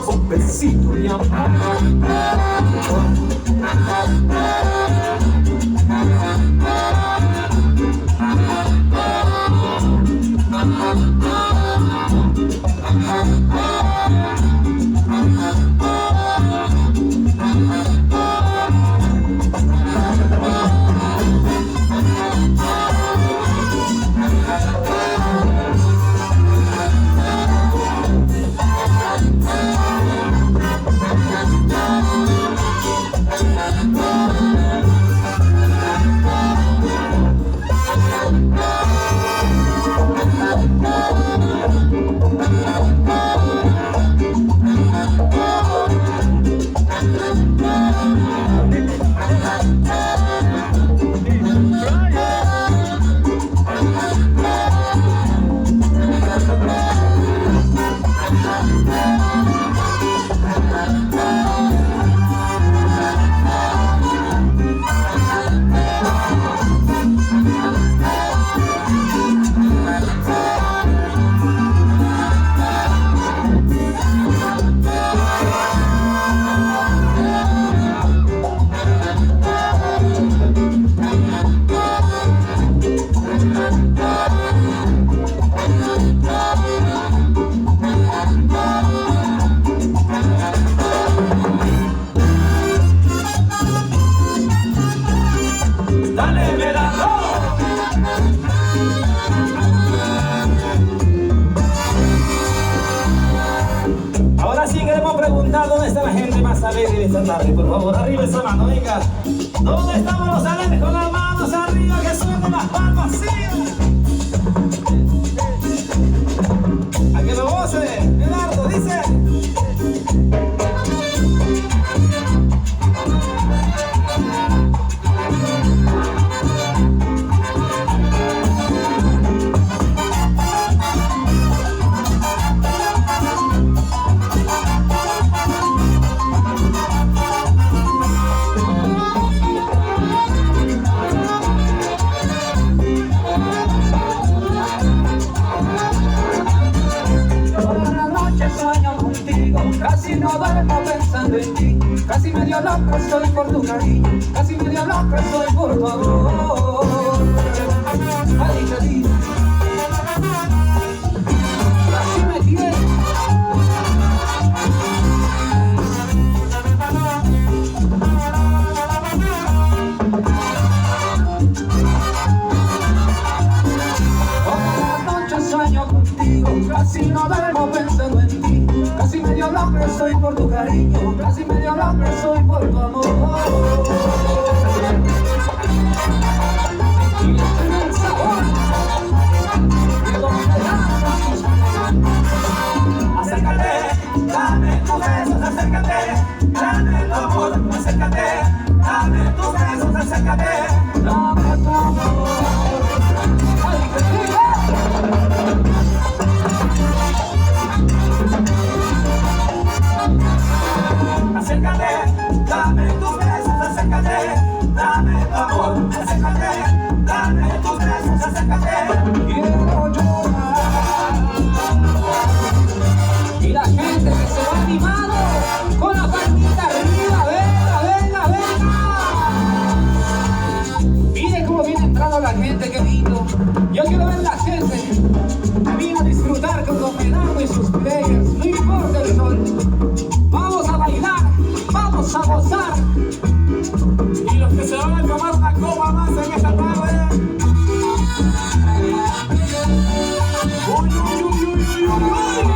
Un besito de amor. ¿Dónde está la gente más alegre esta tarde? Por favor, arriba esa mano, venga. ¿Dónde estamos los alegres con las manos arriba que suenen las palmas? ¡Sí! A que lo goce, Eduardo, dice. Casi no duermo pensando en ti, casi medio loco estoy por tu cariño, casi medio loco estoy por tu amor. Ay, cariño, así me tienes. Todas las noches sueño contigo, casi no duermo pensando en ti. Casi medio loco soy por tu cariño, casi medio loco soy por tu amor. Y este el sabor de donde Acércate, dame tus besos, acércate, dame tu amor, acércate, dame tus besos, acércate, dame tu amor. Ay, que esos players, no importa el sol. Vamos a bailar, vamos a gozar. Y los que se van a tomar una copa más en esta tarde. Uy, uy, uy, uy, uy, uy.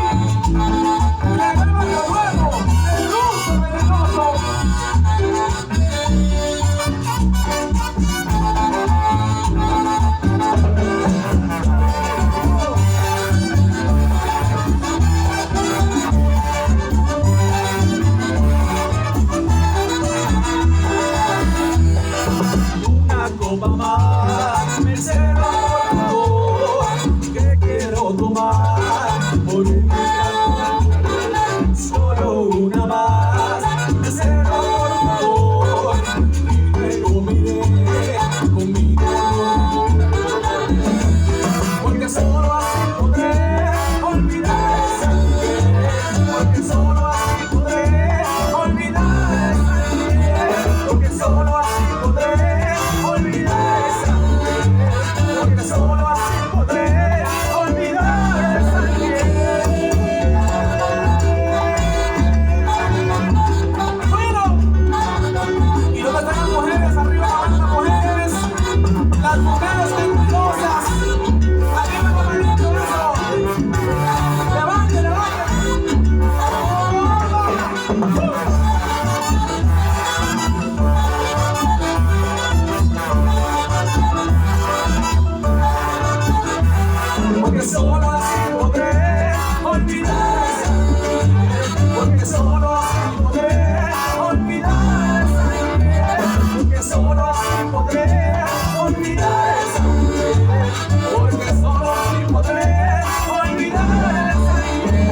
Le vemos de nuevo, el ruso venenoso. Una copa más, mesero, por favor, que quiero tomar por un día. Solo una más, mesero, por favor, y luego miré conmigo. Porque solo así podré olvidar esa piel. Porque solo así podré olvidar esa piel. Porque solo así podré olvidar esa piel. Porque solo así podré olvidar esa piel. Bueno, ¿y dónde están las mujeres? Arriba las mujeres. Las mujeres mentirosas. Arriba con el viento, eso. Levante, levante. Porque solo así podré olvidar esa piel. Porque solo así podré olvidar esa piel. Porque solo así podré olvidar esa piel. Porque solo así podré olvidar esa piel.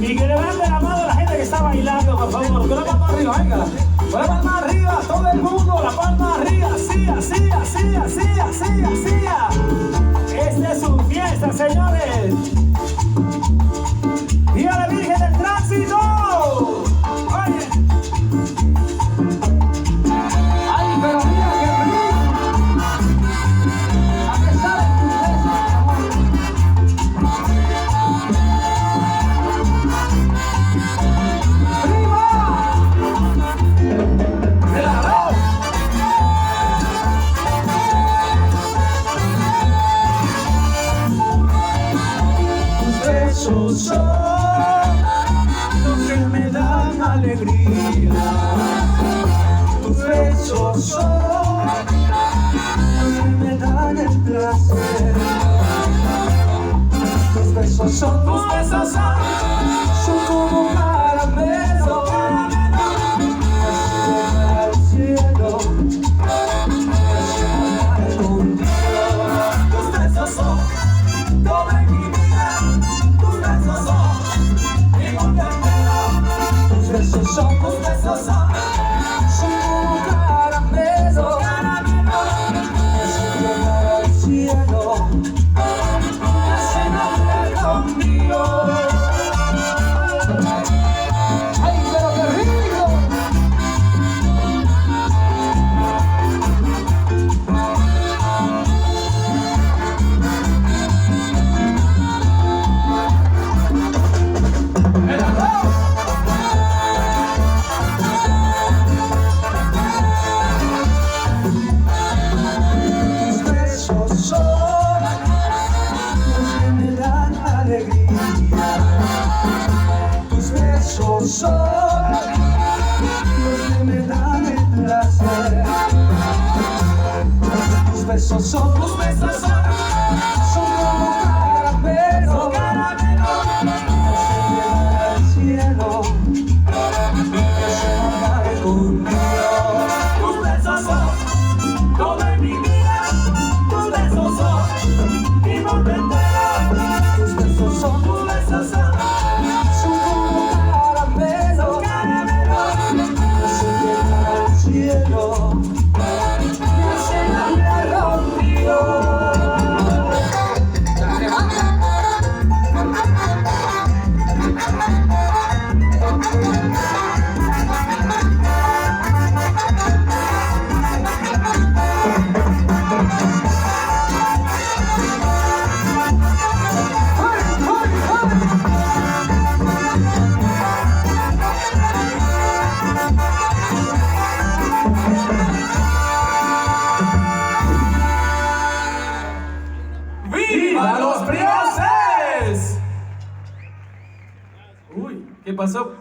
Y que levante la mano la gente que está bailando, por favor. Con la palma arriba, venga. Con la palma arriba, todo el mundo. La palma arriba, así, así, así, así, así, así. Esta es su fiesta, señores. ¡Y a la Virgen del Tránsito! Oye. Ay, pero mira qué rico. ¿A qué saben tus besos, mi amor? Tus besos son los que me dan alegría. Tus besos son los que me dan el placer. Tus besos son, Tus besos son como caramelo. Al cielo, tus besos son todo en mi vida. Tus besos son mi mundo entero. tus besos son como caramelo. Al cielo, Me hacen hablar conmigo. ay, pero qué rico. Tus besos son los que me dan alegría. Tus besos son los que me dan el placer. Tus besos son, Tus besos son como caramelo. Al cielo, conmigo. tus besos son todo en mi vida. Tus besos son mi mundo entero. Tus besos son Tus besos son como caramelo. Al cielo, me hacen hablar contigo. pasó?